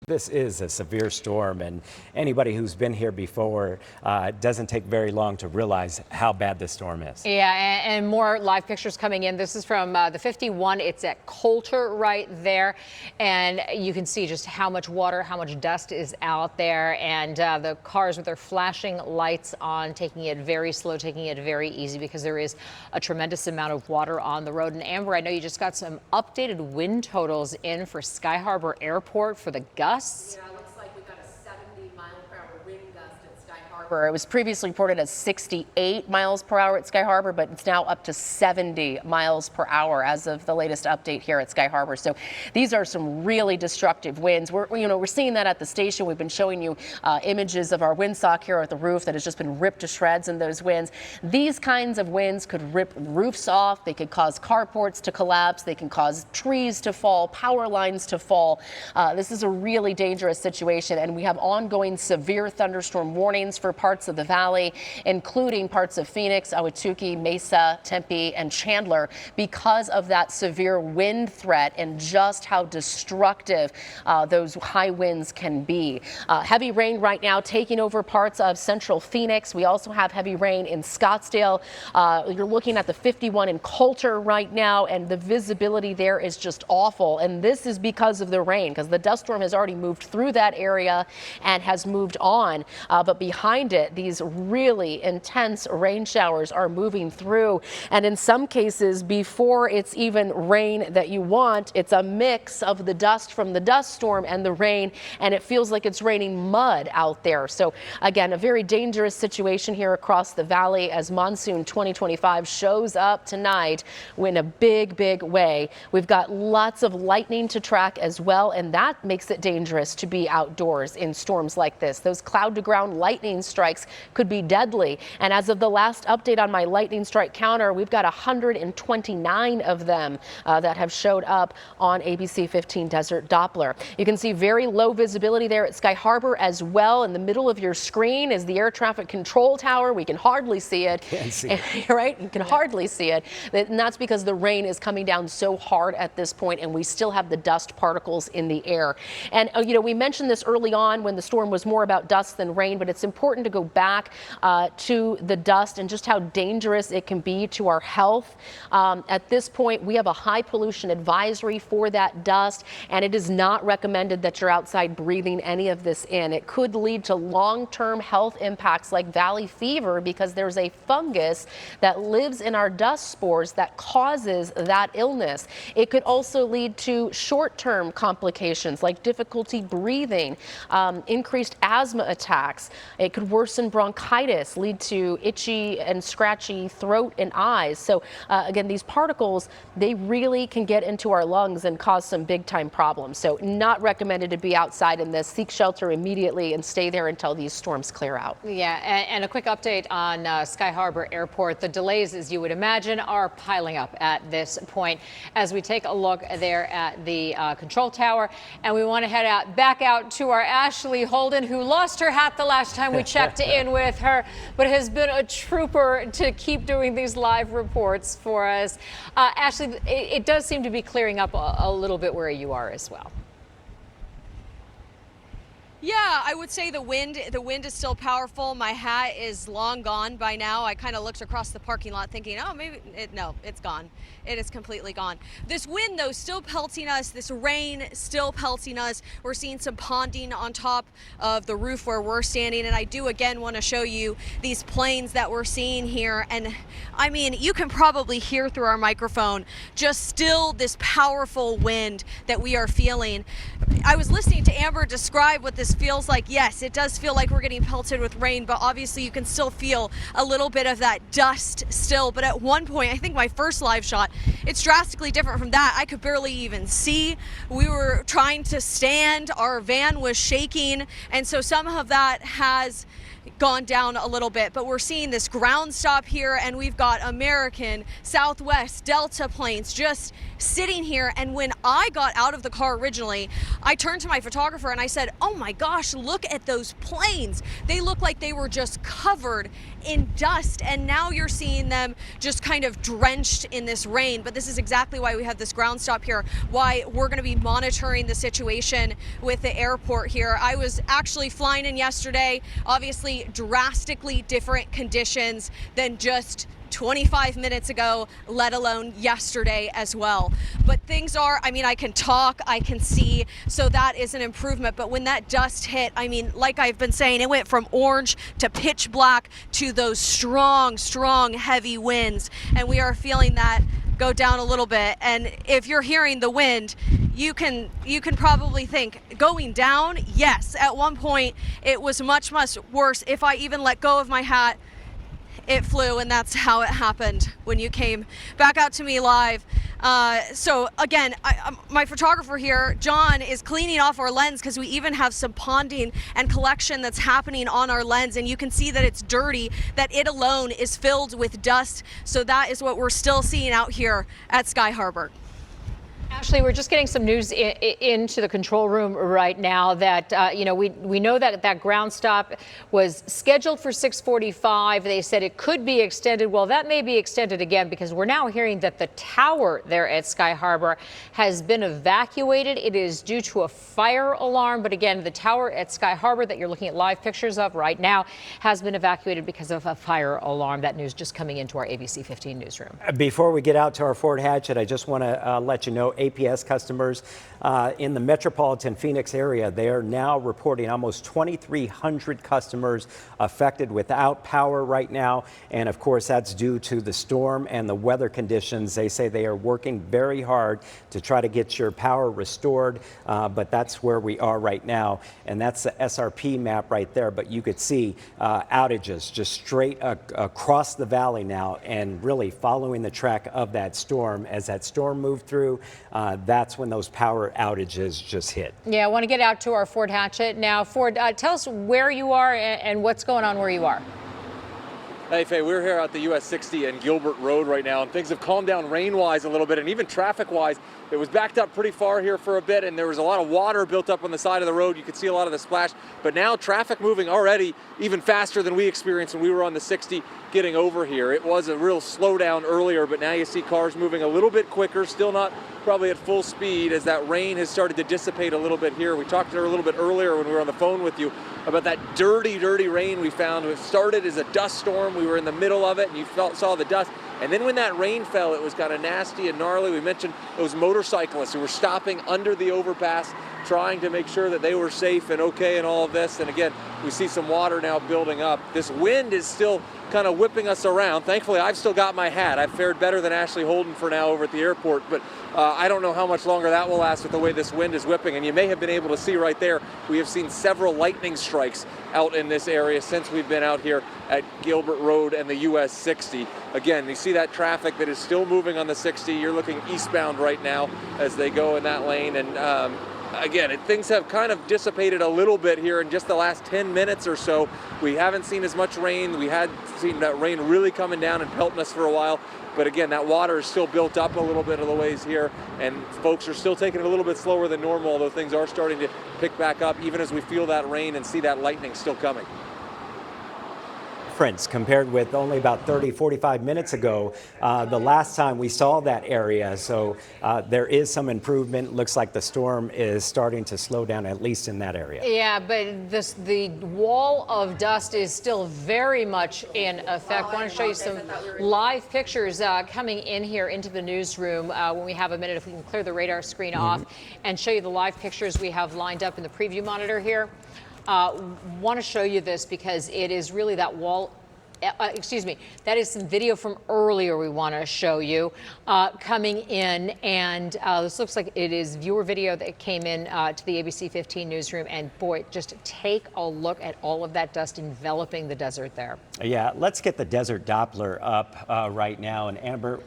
This is a severe storm, and anybody who's been here before doesn't take very long to realize how bad this storm is. Yeah, and more live pictures coming in. This is from the 51. It's at Coulter right there, and you can see just how much water, how much dust is out there, and the cars with their flashing lights on, taking it very slow, taking it very easy because there is a tremendous amount of water on the road. And Amber, I know you just got some updated wind totals in for Sky Harbor Airport for the gusts. Yeah, it looks like we got a 70-mile-per-hour wind gust at Sky Harbor. It was previously reported as 68 miles per hour at Sky Harbor, but it's now up to 70 miles per hour as of the latest update here at Sky Harbor. So these are some really destructive winds. We're seeing that at the station. We've been showing you images of our windsock here at the roof that has just been ripped to shreds in those winds. These kinds of winds could rip roofs off. They could cause carports to collapse. They can cause trees to fall, power lines to fall. This is a really dangerous situation, and we have ongoing severe thunderstorm warnings for parts of the valley, including parts of Phoenix, Ahwatukee, Mesa, Tempe, and Chandler, because of that severe wind threat and just how destructive those high winds can be. Heavy rain right now taking over parts of central Phoenix. We also have heavy rain in Scottsdale. You're looking at the 51 in Coulter right now, and the visibility there is just awful. And this is because of the rain, because the dust storm has already moved through that area and has moved on. But behind it, these really intense rain showers are moving through. And in some cases, before it's even rain that you want, it's a mix of the dust from the dust storm and the rain, and it feels like it's raining mud out there. So again, a very dangerous situation here across the valley as Monsoon 2025 shows up tonight in a big, big way. We've got lots of lightning to track as well, and that makes it dangerous to be outdoors in storms like this. Those cloud to ground lightning strikes could be deadly. And as of the last update on my lightning strike counter, we've got 129 of them that have showed up on ABC 15 Desert Doppler. You can see very low visibility there at Sky Harbor as well. In the middle of your screen is the air traffic control tower. We can hardly see it. Can't see it. Right? You can hardly see it. And that's because the rain is coming down so hard at this point, and we still have the dust particles in the air. And we mentioned this early on when the storm was more about dust than rain, but it's important to go back to the dust and just how dangerous it can be to our health. At this point, we have a high pollution advisory for that dust, and it is not recommended that you're outside breathing any of this in. It could lead to long-term health impacts like valley fever because there's a fungus that lives in our dust spores that causes that illness. It could also lead to short-term complications like difficulty breathing, increased asthma attacks. It could worsen bronchitis, lead to itchy and scratchy throat and eyes. So again, these particles, they really can get into our lungs and cause some big time problems. So not recommended to be outside in this. Seek shelter immediately and stay there until these storms clear out. Yeah, and a quick update on Sky Harbor Airport. The delays, as you would imagine, are piling up at this point as we take a look there at the control tower. And we want to head back out to our Ashley Holden, who lost her hat the last time we checked in with her, but has been a trooper to keep doing these live reports for us. Ashley, it does seem to be clearing up a little bit where you are as well. Yeah, I would say the wind is still powerful. My hat is long gone by now. I kind of looked across the parking lot thinking, oh, no, it's gone. It is completely gone. This wind, though, still pelting us. This rain still pelting us. We're seeing some ponding on top of the roof where we're standing. And I do, again, want to show you these planes that we're seeing here. And I mean, you can probably hear through our microphone just still this powerful wind that we are feeling. I was listening to Amber describe what this feels like. Yes, it does feel like we're getting pelted with rain, but obviously you can still feel a little bit of that dust still. But at one point, I think my first live shot, it's drastically different from that. I could barely even see. We were trying to stand. Our van was shaking. And so some of that has gone down a little bit, but we're seeing this ground stop here, and we've got American, Southwest, Delta planes just sitting here. And when I got out of the car originally, I turned to my photographer and I said, oh my gosh, look at those planes. They look like they were just covered in dust, and now you're seeing them just kind of drenched in this rain. But this is exactly why we have this ground stop here, why we're going to be monitoring the situation with the airport here. I was actually flying in yesterday, obviously drastically different conditions than just 25 minutes ago, let alone yesterday as well. But things are, I mean, I can talk, I can see, so that is an improvement. But when that dust hit, I mean, like I've been saying, it went from orange to pitch black to those strong, heavy winds. And we are feeling that go down a little bit. And if you're hearing the wind, you can probably think going down. Yes, at one point it was much worse. If I even let go of my hat, it flew, and that's how it happened when you came back out to me live. So again, my photographer here, John, is cleaning off our lens because we even have some ponding and collection that's happening on our lens, and you can see that it's dirty, that it alone is filled with dust. So that is what we're still seeing out here at Sky Harbor. Ashley, we're just getting some news into the control room right now that, we know that that ground stop was scheduled for 6:45. They said it could be extended. Well, that may be extended again because we're now hearing that the tower there at Sky Harbor has been evacuated. It is due to a fire alarm. But again, the tower at Sky Harbor that you're looking at live pictures of right now has been evacuated because of a fire alarm. That news just coming into our ABC 15 newsroom. Before we get out to our Fort Hatchet, I just want to let you know, APS customers in the metropolitan Phoenix area, they are now reporting almost 2,300 customers affected without power right now. And of course, that's due to the storm and the weather conditions. They say they are working very hard to try to get your power restored, but that's where we are right now. And that's the SRP map right there. But you could see outages just straight across the valley now, and really following the track of that storm. As that storm moved through, that's when those power outages just hit. Yeah, I want to get out to our Fort Hatchet now. Ford, tell us where you are and what's going on where you are. Hey, Faye, we're here at the US 60 and Gilbert Road right now, and things have calmed down rain-wise a little bit, and even traffic-wise. It was backed up pretty far here for a bit, and there was a lot of water built up on the side of the road. You could see a lot of the splash, but now traffic moving already even faster than we experienced when we were on the 60 getting over here. It was a real slowdown earlier, but now you see cars moving a little bit quicker, still not probably at full speed as that rain has started to dissipate a little bit here. We talked to her a little bit earlier when we were on the phone with you about that dirty rain we found. It started as a dust storm. We were in the middle of it, and you saw the dust. And then when that rain fell, it was kind of nasty and gnarly. We mentioned those motorcyclists who were stopping under the overpass, trying to make sure that they were safe and okay in all of this. And again, we see some water now building up. This wind is still kind of whipping us around. Thankfully, I've still got my hat. I've fared better than Ashley Holden for now over at the airport, but I don't know how much longer that will last with the way this wind is whipping. And you may have been able to see right there, we have seen several lightning strikes out in this area since we've been out here at Gilbert Road and the US 60. Again, you see that traffic that is still moving on the 60. You're looking eastbound right now as they go in that lane. And again, things have kind of dissipated a little bit here in just the last 10 minutes or so. We haven't seen as much rain. We had seen that rain really coming down and pelting us for a while. But again, that water is still built up a little bit of the ways here, and folks are still taking it a little bit slower than normal, although things are starting to pick back up, even as we feel that rain and see that lightning still coming. Compared with only about 45 minutes ago, the last time we saw that area. So there is some improvement. Looks like the storm is starting to slow down, at least in that area. Yeah, but the wall of dust is still very much in effect. I want to show you some live pictures coming in here into the newsroom when we have a minute, if we can clear the radar screen off and show you the live pictures we have lined up in the preview monitor here. Want to show you this because it is really that wall. That is some video from earlier we want to show you coming in, and this looks like it is viewer video that came in to the ABC 15 newsroom, and boy, just take a look at all of that dust enveloping the desert there. Yeah, let's get the desert Doppler up right now, and Amber,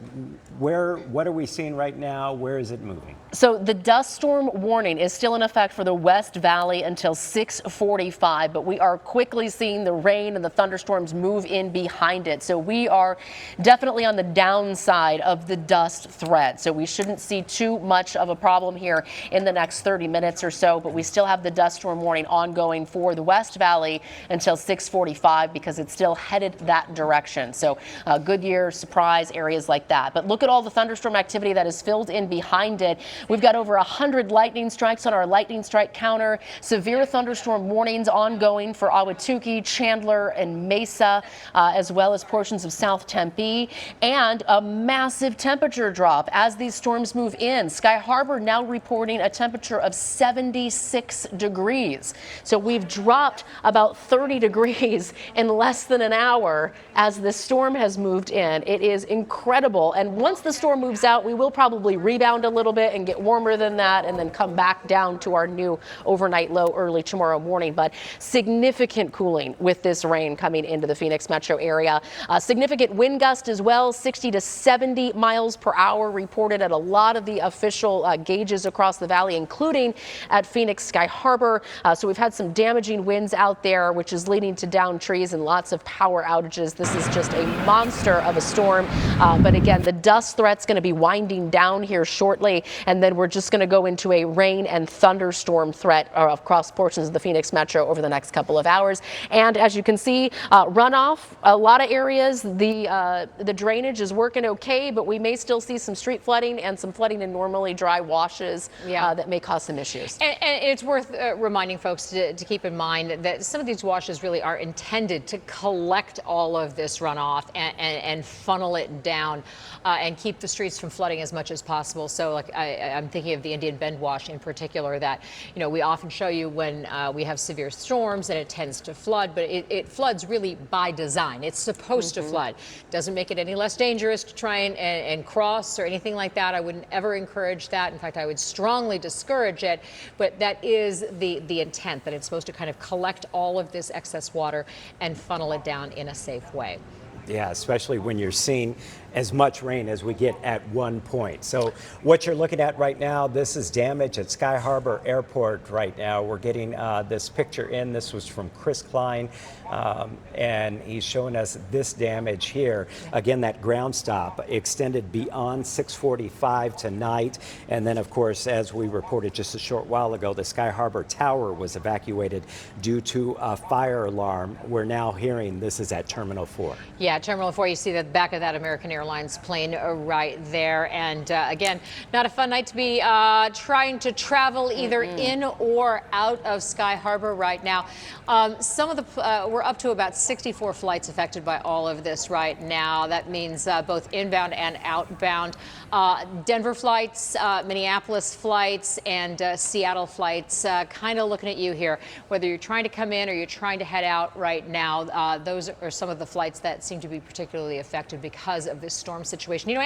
what are we seeing right now? Where is it moving? So the dust storm warning is still in effect for the West Valley until 6:45, but we are quickly seeing the rain and the thunderstorms move in behind it. So we are definitely on the downside of the dust threat. So we shouldn't see too much of a problem here in the next 30 minutes or so, but we still have the dust storm warning ongoing for the West Valley until 6:45 because it's still headed that direction. So Goodyear, Surprise, areas like that. But look at all the thunderstorm activity that is filled in behind it. We've got over 100 lightning strikes on our lightning strike counter. Severe thunderstorm warnings ongoing for Ahwatukee, Chandler, and Mesa, as well as portions of South Tempe, and a massive temperature drop as these storms move in. Sky Harbor now reporting a temperature of 76 degrees. So we've dropped about 30 degrees in less than an hour as this storm has moved in. It is incredible. And once the storm moves out, we will probably rebound a little bit and get warmer than that and then come back down to our new overnight low early tomorrow morning. But significant cooling with this rain coming into the Phoenix metro area. Significant wind gust as well, 60 to 70 miles per hour reported at a lot of the official gauges across the valley, including at Phoenix Sky Harbor. So we've had some damaging winds out there, which is leading to downed trees and lots of power outages. This is just a monster of a storm. But again, the dust threat's going to be winding down here shortly. And then we're just going to go into a rain and thunderstorm threat across portions of the Phoenix metro over the next couple of hours. And as you can see, runoff, a lot of areas, the drainage is working okay, but we may still see some street flooding and some flooding in normally dry washes that may cause some issues. And it's worth reminding folks to keep in mind that some of these washes really are intended to collect all of this runoff and funnel it down and keep the streets from flooding as much as possible. So like I'm thinking of the Indian Bend wash in particular that, you know, we often show you when we have severe storms and it tends to flood, but it floods really by design. It's supposed to flood. Doesn't make it any less dangerous to try and cross or anything like that. I wouldn't ever encourage that. In fact, I would strongly discourage it, but that is the intent, that it's supposed to kind of collect all of this excess water and funnel it down in a safe way. Yeah, especially when you're seeing as much rain as we get at one point. So what you're looking at right now, this is damage at Sky Harbor Airport right now. We're getting this picture in. This was from Chris Klein, and he's showing us this damage here. Again, that ground stop extended beyond 6:45 tonight. And then, of course, as we reported just a short while ago, the Sky Harbor Tower was evacuated due to a fire alarm. We're now hearing this is at Terminal 4. Yeah, Terminal 4, you see the back of that American Airlines plane right there. And again, not a fun night to be trying to travel either in or out of Sky Harbor right now. Some of the, we're up to about 64 flights affected by all of this right now. That means both inbound and outbound. Denver flights, Minneapolis flights, and Seattle flights, kind of looking at you here. Whether you're trying to come in or you're trying to head out right now, those are some of the flights that seem to be particularly affected because of this storm situation. You know,